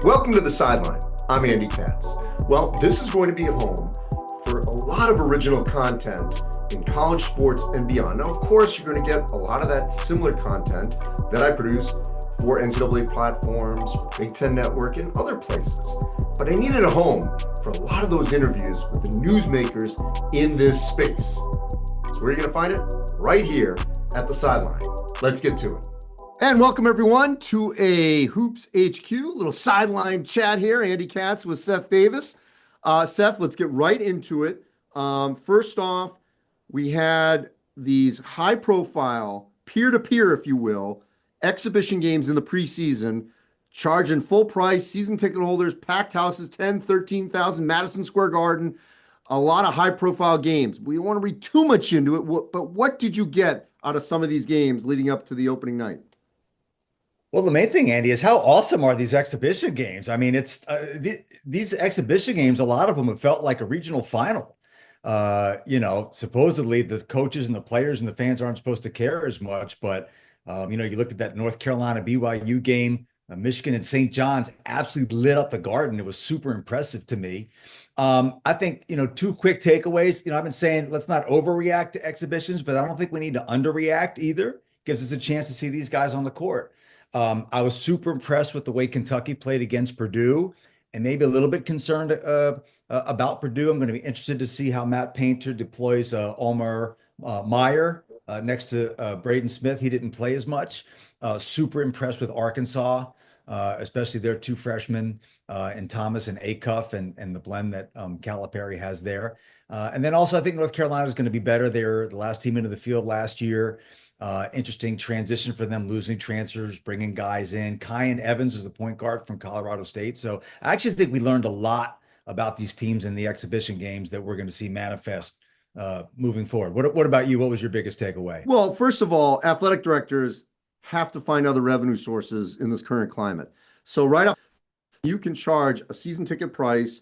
Welcome to the Sideline. I'm Andy Katz. Well, this is going to be a home for a lot of original content in college sports and beyond. Now, of course, you're going to get a lot of that similar content that I produce for NCAA platforms, for Big Ten Network, and other places. But I needed a home for a lot of those interviews with the newsmakers in this space. So where are you going to find it? Right here at the Sideline. Let's get to it. And welcome everyone to a Hoops HQ, little sideline chat here. Andy Katz with Seth Davis. Seth, let's get right into it. First off, we had these high-profile, peer-to-peer, if you will, exhibition games in the preseason, charging full price, season ticket holders, packed houses, 10, 13,000, Madison Square Garden, a lot of high-profile games. We don't want to read too much into it, but what did you get out of some of these games leading up to the opening night? Well, the main thing, Andy, is how awesome are these exhibition games? I mean, it's these exhibition games, a lot of them have felt like a regional final. Supposedly the coaches and the players and the fans aren't supposed to care as much, but you looked at that North Carolina BYU game, Michigan and St. John's absolutely lit up the Garden. It was super impressive to me. I think, two quick takeaways. I've been saying let's not overreact to exhibitions, but I don't think we need to underreact either. Gives us a chance to see these guys on the court. I was super impressed with the way Kentucky played against Purdue, and maybe a little bit concerned about Purdue. I'm going to be interested to see how Matt Painter deploys Omar Meyer next to Braden Smith. He didn't play as much. Super impressed with Arkansas, especially their two freshmen in Thomas and Acuff and the blend that Calipari has there. And then also I think North Carolina is going to be better. They were the last team into the field last year. Interesting transition for them, losing transfers, bringing guys in. Kyan Evans is the point guard from Colorado State. So I actually think we learned a lot about these teams in the exhibition games that we're going to see manifest moving forward. What about you? What was your biggest takeaway? Well, first of all, athletic directors have to find other revenue sources in this current climate. So right up, you can charge a season ticket price,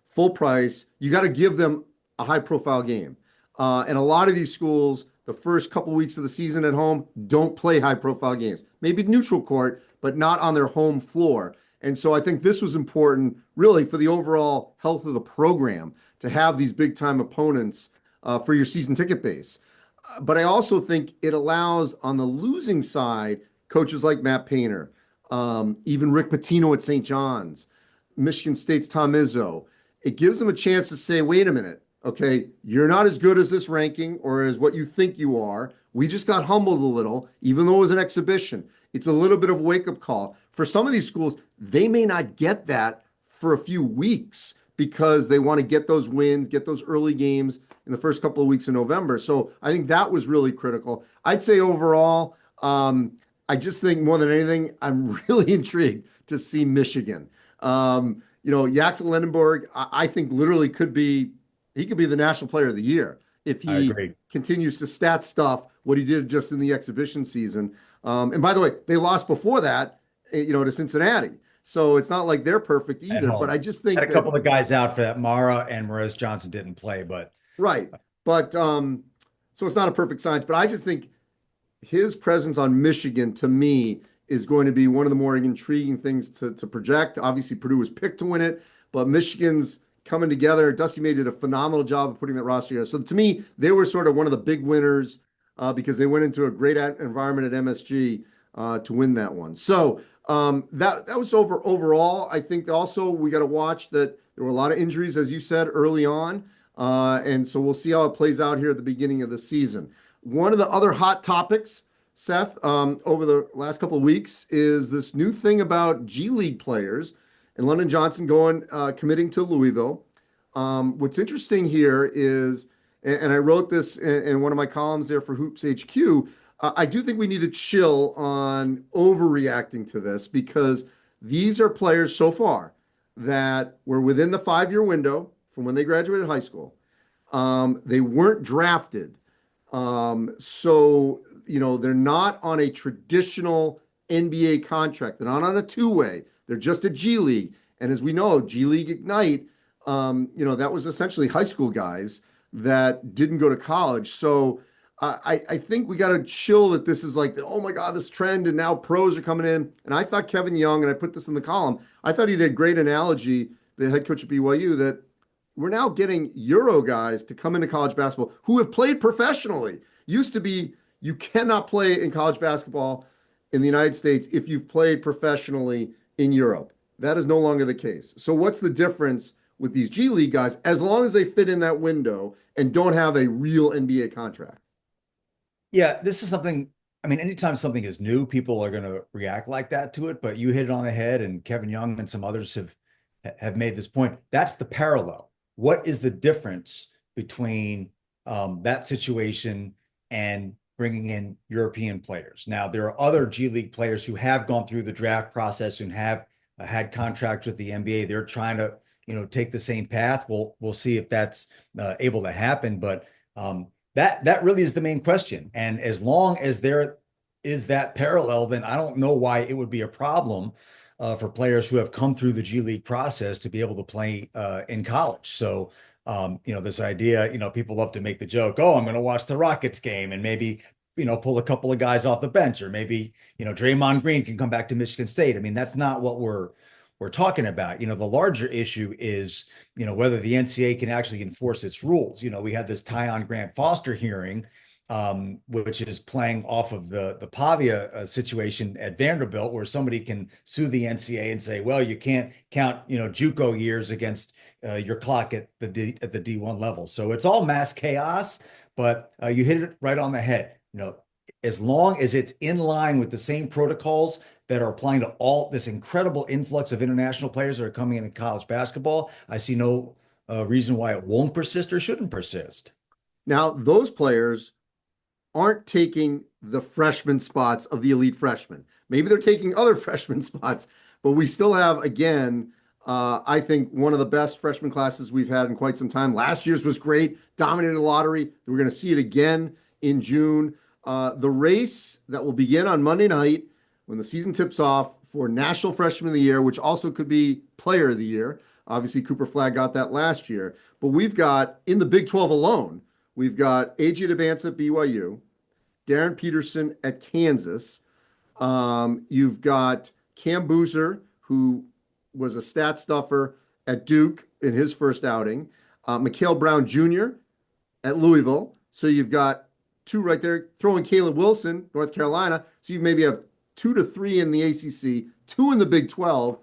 full price. You got to give them a high profile game. And a lot of these schools, the first couple of weeks of the season at home, don't play high-profile games. Maybe neutral court, but not on their home floor. And so I think this was important, really, for the overall health of the program to have these big-time opponents for your season ticket base. But I also think it allows, on the losing side, coaches like Matt Painter, even Rick Pitino at St. John's, Michigan State's Tom Izzo. It gives them a chance to say, wait a minute, okay, you're not as good as this ranking or as what you think you are. We just got humbled a little, even though it was an exhibition. It's a little bit of a wake-up call. For some of these schools, they may not get that for a few weeks because they want to get those wins, get those early games in the first couple of weeks in November. So I think that was really critical. I'd say overall, I just think more than anything, I'm really intrigued to see Michigan. Yaxel Lendenborg, I think literally he could be the national player of the year if he continues to stat stuff what he did just in the exhibition season. And by the way, they lost before that, to Cincinnati. So it's not like they're perfect either. But I just think had a couple of guys out for that. Mara and Morez Johnson didn't play, but right. But so it's not a perfect science. But I just think his presence on Michigan to me is going to be one of the more intriguing things to project. Obviously, Purdue was picked to win it, but Michigan's coming together. Dusty May did a phenomenal job of putting that roster together. So to me, they were sort of one of the big winners because they went into a great environment at MSG to win that one. So that was overall. I think also we got to watch that there were a lot of injuries, as you said, early on. And so we'll see how it plays out here at the beginning of the season. One of the other hot topics, Seth, over the last couple of weeks is this new thing about G League players and London Johnson committing to Louisville. What's interesting here is, and I wrote this in one of my columns there for Hoops HQ, I do think we need to chill on overreacting to this because these are players so far that were within the 5-year window from when they graduated high school. They weren't drafted. So, they're not on a traditional NBA contract. They're not on a two-way. They're just a G League. And as we know, G League Ignite, that was essentially high school guys that didn't go to college. So I think we got to chill that this is like, oh my God, this trend, and now pros are coming in. And I thought Kevin Young, and I put this in the column, I thought he did a great analogy, the head coach at BYU, that we're now getting Euro guys to come into college basketball who have played professionally. Used to be you cannot play in college basketball in the United States if you've played professionally in Europe. That is no longer the case. So what's the difference with these G League guys as long as they fit in that window and don't have a real NBA contract? Yeah, this is something, I mean, anytime something is new, people are going to react like that to it, but you hit it on the head, and Kevin Young and some others have made this point. That's the parallel. What is the difference between that situation and bringing in European players? Now, there are other G League players who have gone through the draft process and have had contracts with the NBA. They're trying to, take the same path. We'll see if that's able to happen, but that really is the main question. And as long as there is that parallel, then I don't know why it would be a problem for players who have come through the G League process to be able to play in college. So, this idea, people love to make the joke, oh, I'm going to watch the Rockets game and maybe, pull a couple of guys off the bench, or maybe, Draymond Green can come back to Michigan State. I mean, that's not what we're talking about. The larger issue is, whether the NCAA can actually enforce its rules. We had this Tyon Grant Foster hearing, which is playing off of the Pavia situation at Vanderbilt, where somebody can sue the NCAA and say, well, you can't count, JUCO years against your clock at the D1 level. So it's all mass chaos, but you hit it right on the head. As long as it's in line with the same protocols that are applying to all this incredible influx of international players that are coming into college basketball, I see no reason why it won't persist or shouldn't persist. Now, those players aren't taking the freshman spots of the elite freshmen. Maybe they're taking other freshman spots, but we still have, again, I think one of the best freshman classes we've had in quite some time. Last year's was great, dominated the lottery. We're going to see it again in June. The race that will begin on Monday night when the season tips off for National Freshman of the Year, which also could be Player of the Year. Obviously, Cooper Flagg got that last year. But we've got, in the Big 12 alone, we've got A.J. Debance at BYU, Darren Peterson at Kansas. You've got Cam Boozer, who was a stat stuffer at Duke in his first outing. Mikhail Brown Jr. at Louisville. So you've got two right there. Throwing Caleb Wilson, North Carolina. So you maybe have 2 to 3 in the ACC, 2 in the Big 12.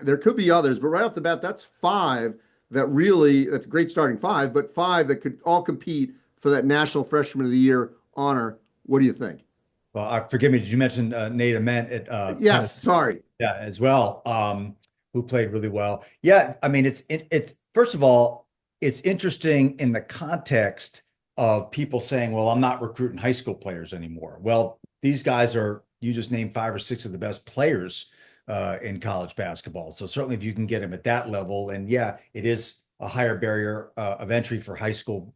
There could be others, but right off the bat, that's 5 that's a great starting 5, but 5 that could all compete for that National Freshman of the Year honor. What do you think? Well, forgive me, did you mention Nate Ament at Yes, Tennessee? sorry. Yeah, as well, who played really well. Yeah, I mean, it's first of all, it's interesting in the context of people saying, well, I'm not recruiting high school players anymore. Well, these guys you just named 5 or 6 of the best players in college basketball. So certainly if you can get them at that level, and yeah, it is a higher barrier of entry for high school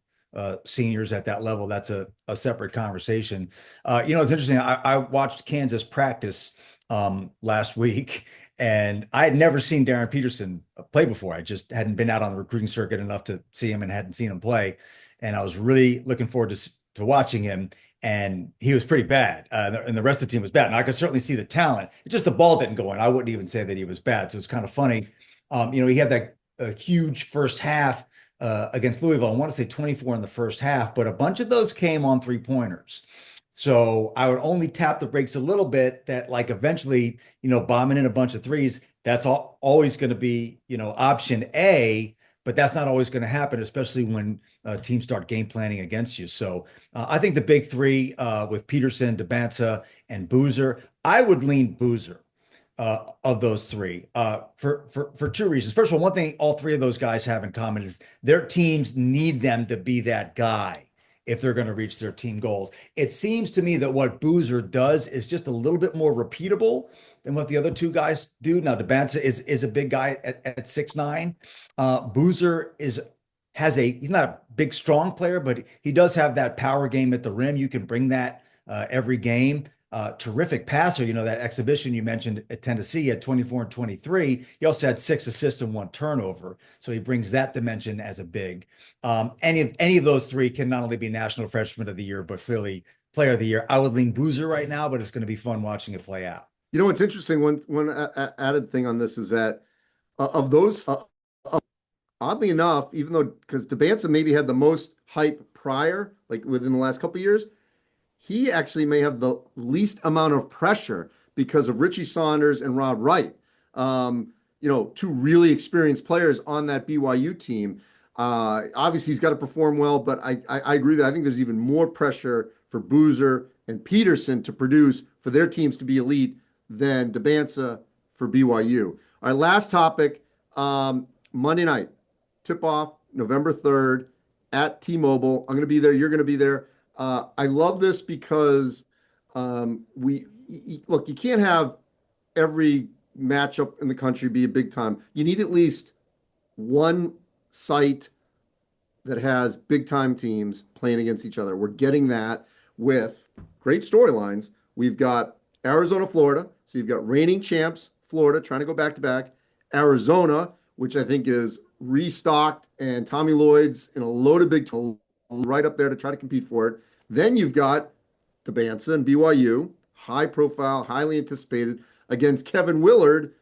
seniors at that level. That's a separate conversation. It's interesting. I watched Kansas practice last week, and I had never seen Darren Peterson play before. I just hadn't been out on the recruiting circuit enough to see him, and hadn't seen him play. And I was really looking forward to watching him. And he was pretty bad, and the rest of the team was bad. And I could certainly see the talent. It's just the ball didn't go in. I wouldn't even say that he was bad. So it's kind of funny. He had that huge first half against Louisville. I want to say 24 in the first half, but a bunch of those came on 3-pointers. So I would only tap the brakes a little bit, that like eventually, bombing in a bunch of threes, that's always going to be, option A, but that's not always going to happen, especially when teams start game planning against you. So I think the big 3 with Peterson, Debance, and Boozer, I would lean Boozer of those 3 for 2 reasons. First of all, one thing all 3 of those guys have in common is their teams need them to be that guy if they're going to reach their team goals. It seems to me that what Boozer does is just a little bit more repeatable than what the other 2 guys do. Now, Debance is a big guy at 6'9". Boozer he's not a big, strong player, but he does have that power game at the rim. You can bring that every game. terrific passer. That exhibition you mentioned at Tennessee at 24 and 23, he also had 6 assists and 1 turnover. So he brings that dimension as a big. Any of those 3 can not only be National Freshman of the Year, but clearly Player of the Year. I would lean Boozer right now, but it's going to be fun watching it play out. What's interesting, one added thing on this is that of those, oddly enough, even though because Debanza maybe had the most hype prior, like within the last couple of years, he actually may have the least amount of pressure because of Richie Saunders and Rod Wright. 2 really experienced players on that BYU team. Obviously, he's got to perform well, but I agree that I think there's even more pressure for Boozer and Peterson to produce for their teams to be elite than Debanza for BYU. All right, last topic, Monday night, tip-off, November 3rd at T-Mobile. I'm going to be there. You're going to be there. I love this because you can't have every matchup in the country be a big time. You need at least one site that has big time teams playing against each other. We're getting that with great storylines. We've got Arizona, Florida. So you've got reigning champs, Florida, trying to go back to back. Arizona, which I think is restocked, and Tommy Lloyd's in a loaded big right up there to try to compete for it. Then you've got Debanza and BYU, high profile, highly anticipated, against Kevin Willard,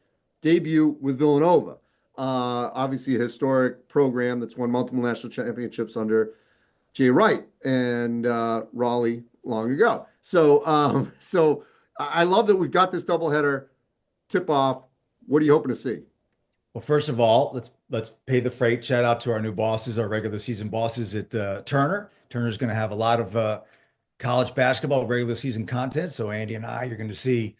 debut with Villanova. Obviously a historic program that's won multiple national championships under Jay Wright and Raleigh long ago. So I love that we've got this doubleheader tip-off. What are you hoping to see? Well, first of all, let's pay the freight. Shout out to our new bosses, our regular season bosses at Turner. Turner's going to have a lot of college basketball regular season content. So Andy and I, you're going to see,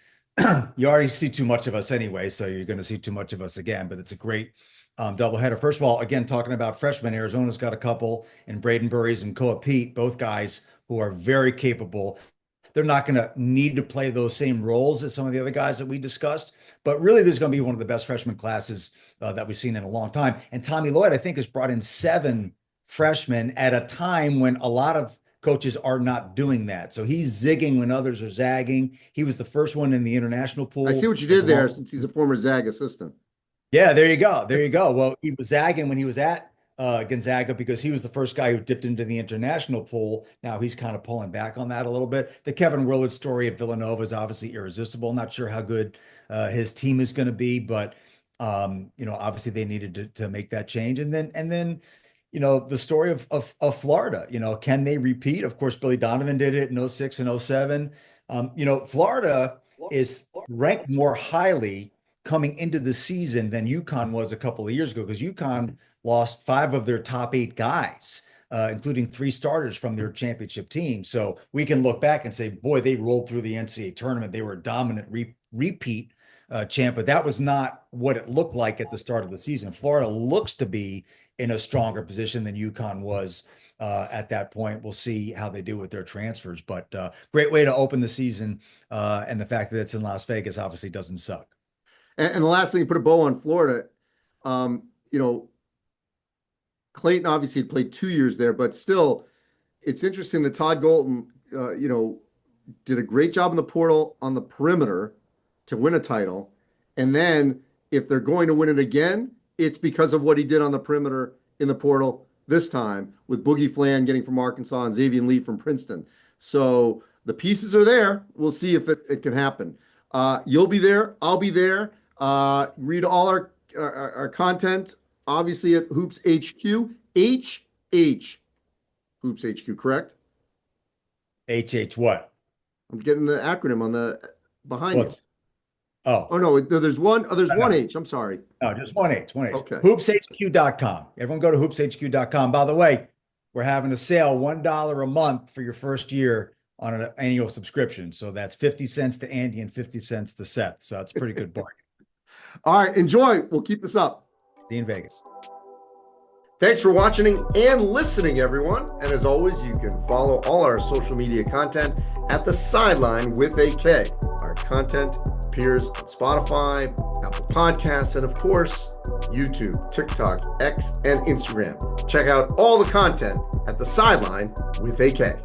you already see too much of us anyway, so you're going to see too much of us again. But it's a great doubleheader. First of all, again, talking about freshmen, Arizona's got a couple, and Braden Burries and Koa Pete, both guys who are very capable. They're not going to need to play those same roles as some of the other guys that we discussed, but really there's going to be one of the best freshman classes that we've seen in a long time. And Tommy Lloyd, I think, has brought in 7 freshmen at a time when a lot of coaches are not doing that. So he's zigging when others are zagging. He was the first one in the international pool. I see what you did there, since he's a former Zag assistant. Yeah, there you go. There you go. Well, he was zagging when he was at Gonzaga because he was the first guy who dipped into the international pool. Now he's kind of pulling back on that a little bit. The Kevin Willard story at Villanova is obviously irresistible. Not sure how good his team is going to be, but obviously they needed to make that change. And then the story of Florida. Can they repeat? Of course, Billy Donovan did it in 06 and 07. Florida is ranked more highly coming into the season than UConn was a couple of years ago, because UConn lost 5 of their top 8 guys, including 3 starters from their championship team. So we can look back and say, boy, they rolled through the NCAA tournament. They were a dominant repeat champ, but that was not what it looked like at the start of the season. Florida looks to be in a stronger position than UConn was at that point. We'll see how they do with their transfers, but great way to open the season. And the fact that it's in Las Vegas obviously doesn't suck. And the last thing, put a bow on Florida. Clayton obviously had played 2 years there, but still, it's interesting that Todd Golden, did a great job in the portal on the perimeter to win a title. And then if they're going to win it again, it's because of what he did on the perimeter in the portal this time, with Boogie Flan getting from Arkansas and Xavier Lee from Princeton. So the pieces are there. We'll see if it can happen. You'll be there. I'll be there. Read all our content, obviously, at Hoops HQ. Hoops HQ, correct? HH what? I'm getting the acronym on the behind you. Oh no, there's one. Oh, there's one H. I'm sorry. No, just one H. Okay. HoopsHQ.com. Everyone go to HoopsHQ.com. By the way, we're having a sale, $1 a month for your first year on an annual subscription. So that's 50 cents to Andy and 50 cents to Seth. So that's a pretty good bargain. All right, enjoy. We'll keep this up. See you in Vegas. Thanks for watching and listening, everyone. And as always, you can follow all our social media content at the Sideline with AK. Our content appears on Spotify, Apple Podcasts, and of course, YouTube, TikTok, X, and Instagram. Check out all the content at the Sideline with AK.